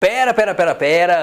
Pera,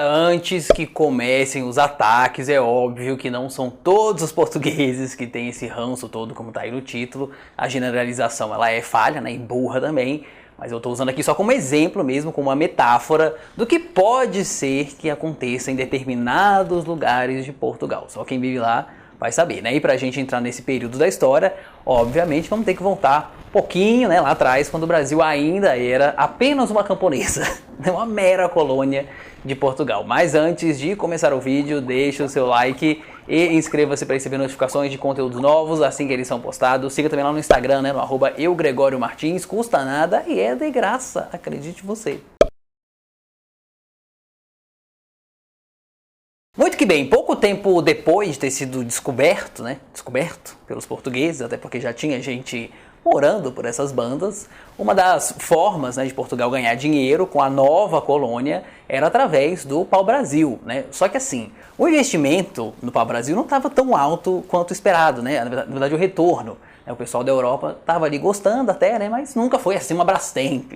antes que comecem os ataques, é óbvio que não são todos os portugueses que têm esse ranço todo, como tá aí no título. A generalização, ela é falha, né, e burra também, mas eu tô usando aqui só como exemplo mesmo, como uma metáfora do que pode ser que aconteça em determinados lugares de Portugal. Só quem vive lá vai saber, né? E pra gente entrar nesse período da história, obviamente vamos ter que voltar um pouquinho, né, lá atrás, quando o Brasil ainda era apenas uma camponesa, uma mera colônia de Portugal. Mas antes de começar o vídeo, deixa o seu like e inscreva-se para receber notificações de conteúdos novos assim que eles são postados. Siga também lá no Instagram, né, no @eugregoriomartins, custa nada e é de graça, acredite você. Muito que bem, pouco tempo depois de ter sido descoberto pelos portugueses, até porque já tinha gente morando por essas bandas, uma das formas, né, de Portugal ganhar dinheiro com a nova colônia era através do pau-brasil, né? Só que assim, o investimento no pau-brasil não estava tão alto quanto esperado, né? Na verdade, o retorno. O pessoal da Europa estava ali gostando até, né, mas nunca foi assim uma Brastemp.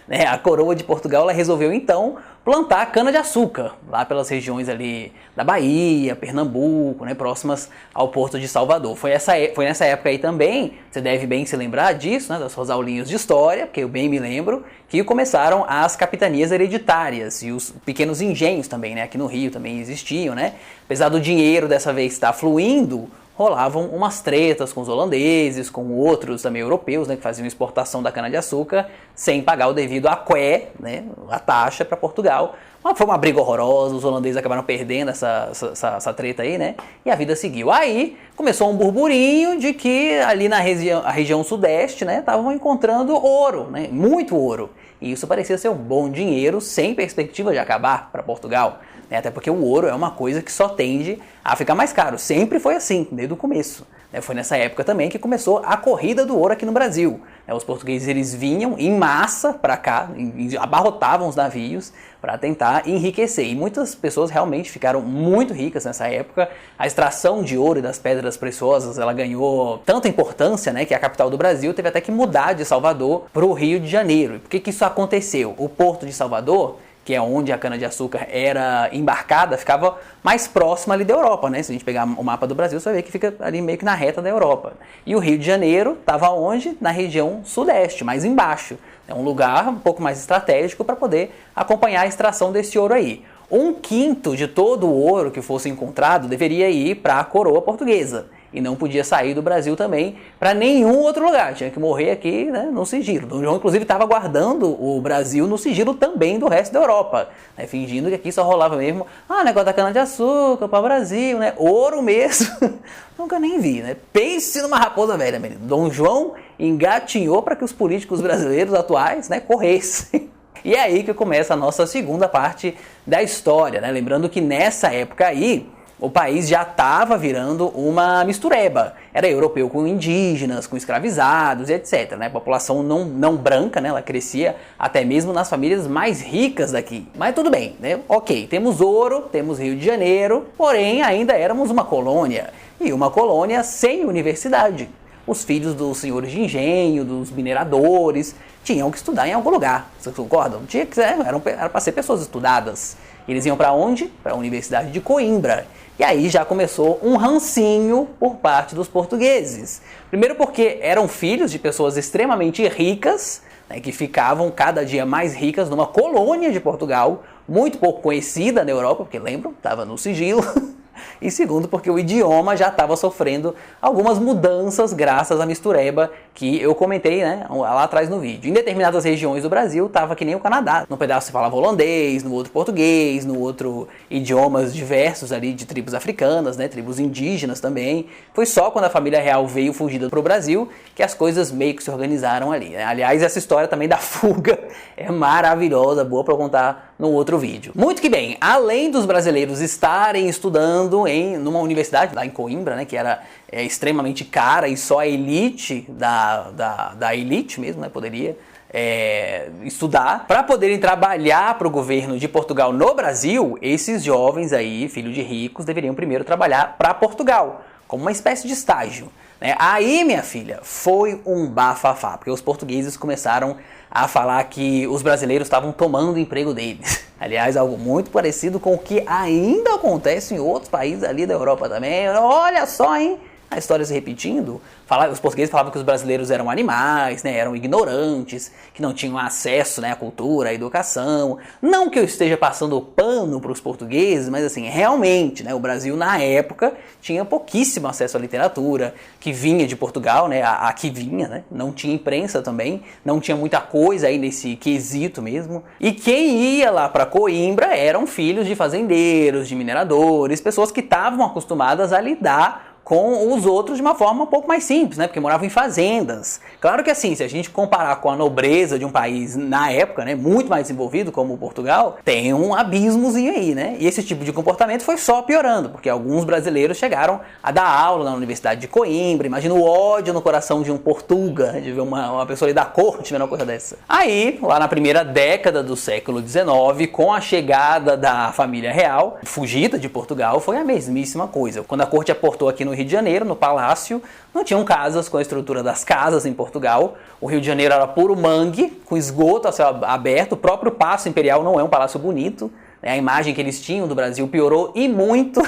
Né? A coroa de Portugal ela resolveu então plantar cana-de-açúcar lá pelas regiões ali da Bahia, Pernambuco, né, próximas ao Porto de Salvador. Foi nessa época aí também, você deve bem se lembrar disso, né, das suas aulinhas de história, porque eu bem me lembro, que começaram as capitanias hereditárias e os pequenos engenhos também, né, aqui no Rio também existiam, né. Apesar do dinheiro dessa vez estar fluindo, rolavam umas tretas com os holandeses, com outros também europeus, né, que faziam exportação da cana-de-açúcar sem pagar o devido aqué, né, a taxa para Portugal. Mas foi uma briga horrorosa, os holandeses acabaram perdendo essa treta aí, né, e a vida seguiu. Aí começou um burburinho de que ali na região sudeste, né, estavam encontrando ouro, né, muito ouro. E isso parecia ser um bom dinheiro sem perspectiva de acabar para Portugal. Até porque o ouro é uma coisa que só tende a ficar mais caro. Sempre foi assim, desde o começo. Foi nessa época também que começou a corrida do ouro aqui no Brasil. Os portugueses eles vinham em massa para cá, abarrotavam os navios para tentar enriquecer. E muitas pessoas realmente ficaram muito ricas nessa época. A extração de ouro e das pedras preciosas ela ganhou tanta importância, né, que a capital do Brasil teve até que mudar de Salvador para o Rio de Janeiro. E por que isso aconteceu? O Porto de Salvador, que é onde a cana-de-açúcar era embarcada, ficava mais próxima ali da Europa, né? Se a gente pegar o mapa do Brasil, você vai ver que fica ali meio que na reta da Europa. E o Rio de Janeiro estava onde? Na região sudeste, mais embaixo. É um lugar um pouco mais estratégico para poder acompanhar a extração desse ouro aí. 1/5 de todo o ouro que fosse encontrado deveria ir para a coroa portuguesa. E não podia sair do Brasil também para nenhum outro lugar. Tinha que morrer aqui, né, no sigilo. Dom João, inclusive, estava guardando o Brasil no sigilo também do resto da Europa, né, fingindo que aqui só rolava mesmo, negócio da cana-de-açúcar para o Brasil, né, ouro mesmo. Nunca nem vi, né? Pense numa raposa velha, menino. Dom João engatinhou para que os políticos brasileiros atuais, né, corressem. E é aí que começa a nossa segunda parte da história, né? Lembrando que nessa época aí, o país já estava virando uma mistureba. Era europeu com indígenas, com escravizados e etc. Né? A população não branca, né? Ela crescia até mesmo nas famílias mais ricas daqui. Mas tudo bem, né? Ok, temos ouro, temos Rio de Janeiro, porém ainda éramos uma colônia. E uma colônia sem universidade. Os filhos dos senhores de engenho, dos mineradores, tinham que estudar em algum lugar. Vocês concordam? Tinha que ser, era para ser pessoas estudadas. Eles iam para onde? Para a Universidade de Coimbra. E aí já começou um rancinho por parte dos portugueses. Primeiro porque eram filhos de pessoas extremamente ricas, né, que ficavam cada dia mais ricas numa colônia de Portugal, muito pouco conhecida na Europa, porque lembram, estava no sigilo. E segundo, porque o idioma já estava sofrendo algumas mudanças graças à mistureba que eu comentei, né, lá atrás no vídeo. Em determinadas regiões do Brasil estava que nem o Canadá. Num pedaço se falava holandês, no outro português, no outro idiomas diversos ali de tribos africanas, né, tribos indígenas também. Foi só quando a família real veio fugida para o Brasil que as coisas meio que se organizaram ali, né? Aliás, essa história também da fuga é maravilhosa, boa para contar no outro vídeo. Muito que bem, além dos brasileiros estarem estudando numa universidade lá em Coimbra, né, que era extremamente cara e só a elite da elite mesmo, né, poderia estudar, para poderem trabalhar para o governo de Portugal no Brasil, esses jovens aí, filhos de ricos, deveriam primeiro trabalhar para Portugal, como uma espécie de estágio. Aí, minha filha, foi um bafafá, porque os portugueses começaram a falar que os brasileiros estavam tomando o emprego deles. Aliás, algo muito parecido com o que ainda acontece em outros países ali da Europa também. Olha só, hein? A história se repetindo, os portugueses falavam que os brasileiros eram animais, né, eram ignorantes, que não tinham acesso, né, à cultura, à educação. Não que eu esteja passando pano para os portugueses, mas assim, realmente, né, o Brasil na época tinha pouquíssimo acesso à literatura, que vinha de Portugal, né, a que vinha, né, não tinha imprensa também, não tinha muita coisa aí nesse quesito mesmo. E quem ia lá para Coimbra eram filhos de fazendeiros, de mineradores, pessoas que estavam acostumadas a lidar com os outros de uma forma um pouco mais simples, né? Porque moravam em fazendas. Claro que assim, se a gente comparar com a nobreza de um país na época, né, muito mais desenvolvido como Portugal, tem um abismozinho aí, né? E esse tipo de comportamento foi só piorando, porque alguns brasileiros chegaram a dar aula na Universidade de Coimbra. Imagina o ódio no coração de um Portuga, de ver uma pessoa ali da corte vendo uma coisa dessa. Aí, lá na primeira década do século XIX, com a chegada da família real, fugida de Portugal, foi a mesmíssima coisa. Quando a corte aportou aqui no Rio de Janeiro, no Palácio, não tinham casas com a estrutura das casas em Portugal. O Rio de Janeiro era puro mangue, com esgoto a céu aberto. O próprio Paço Imperial não é um palácio bonito. A imagem que eles tinham do Brasil piorou e muito.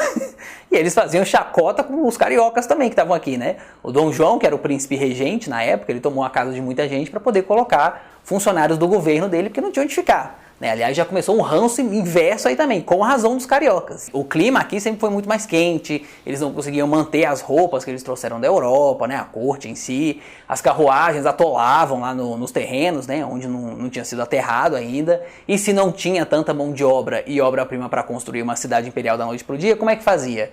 E eles faziam chacota com os cariocas também que estavam aqui, né? O Dom João, que era o príncipe regente na época, ele tomou a casa de muita gente para poder colocar funcionários do governo dele, porque não tinha onde ficar. Aliás, já começou um ranço inverso aí também, com a razão dos cariocas. O clima aqui sempre foi muito mais quente, eles não conseguiam manter as roupas que eles trouxeram da Europa, né, a corte em si. As carruagens atolavam lá nos terrenos, né, onde não tinha sido aterrado ainda. E se não tinha tanta mão de obra e obra-prima para construir uma cidade imperial da noite para o dia, como é que fazia?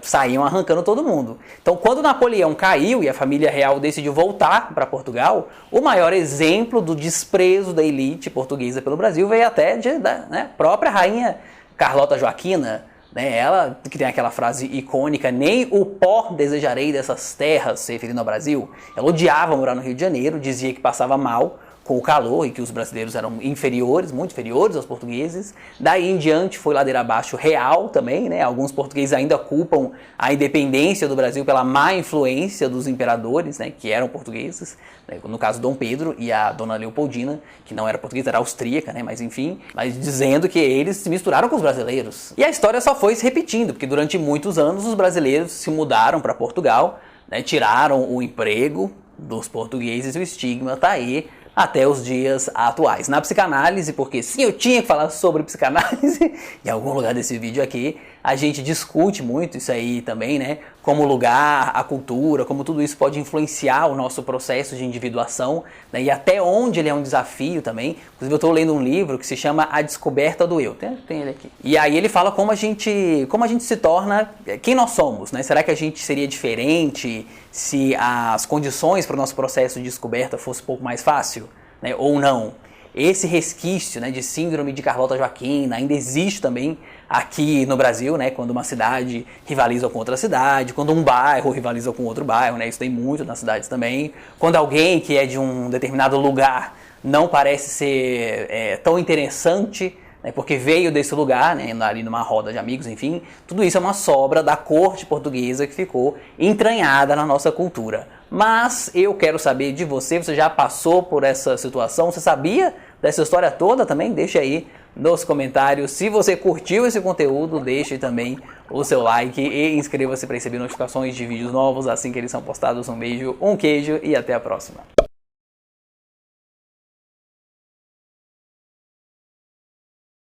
Saíam arrancando todo mundo. Então, quando Napoleão caiu e a família real decidiu voltar para Portugal, o maior exemplo do desprezo da elite portuguesa pelo Brasil veio até da própria rainha Carlota Joaquina, né? Ela que tem aquela frase icônica: nem o pó desejarei dessas terras, se referindo ao Brasil. Ela odiava morar no Rio de Janeiro, dizia que passava mal com o calor e que os brasileiros eram inferiores, muito inferiores aos portugueses. Daí em diante foi ladeira abaixo real também, né? Alguns portugueses ainda culpam a independência do Brasil pela má influência dos imperadores, né, que eram portugueses, né? No caso Dom Pedro e a Dona Leopoldina, que não era portuguesa, era austríaca, né? Mas enfim, mas dizendo que eles se misturaram com os brasileiros. E a história só foi se repetindo, porque durante muitos anos os brasileiros se mudaram para Portugal, né? Tiraram o emprego dos portugueses e o estigma tá aí até os dias atuais. Na psicanálise, porque sim, eu tinha que falar sobre psicanálise, em algum lugar desse vídeo aqui, a gente discute muito isso aí também, né? Como o lugar, a cultura, como tudo isso pode influenciar o nosso processo de individuação, né? E até onde ele é um desafio também. Inclusive eu estou lendo um livro que se chama A Descoberta do Eu. Tem ele aqui. E aí ele fala como a gente se torna, quem nós somos, né? Será que a gente seria diferente se as condições para o nosso processo de descoberta fosse um pouco mais fácil, né? Ou não? Esse resquício, né, de síndrome de Carlota Joaquina ainda existe também aqui no Brasil, né, quando uma cidade rivaliza com outra cidade, quando um bairro rivaliza com outro bairro, né, isso tem muito nas cidades também. Quando alguém que é de um determinado lugar não parece ser tão interessante, né, porque veio desse lugar, né, ali numa roda de amigos, enfim, tudo isso é uma sobra da corte portuguesa que ficou entranhada na nossa cultura. Mas eu quero saber de você, você já passou por essa situação? Você sabia dessa história toda também? Deixa aí nos comentários. Se você curtiu esse conteúdo, deixe também o seu like e inscreva-se para receber notificações de vídeos novos assim que eles são postados. Um beijo, um queijo e até a próxima.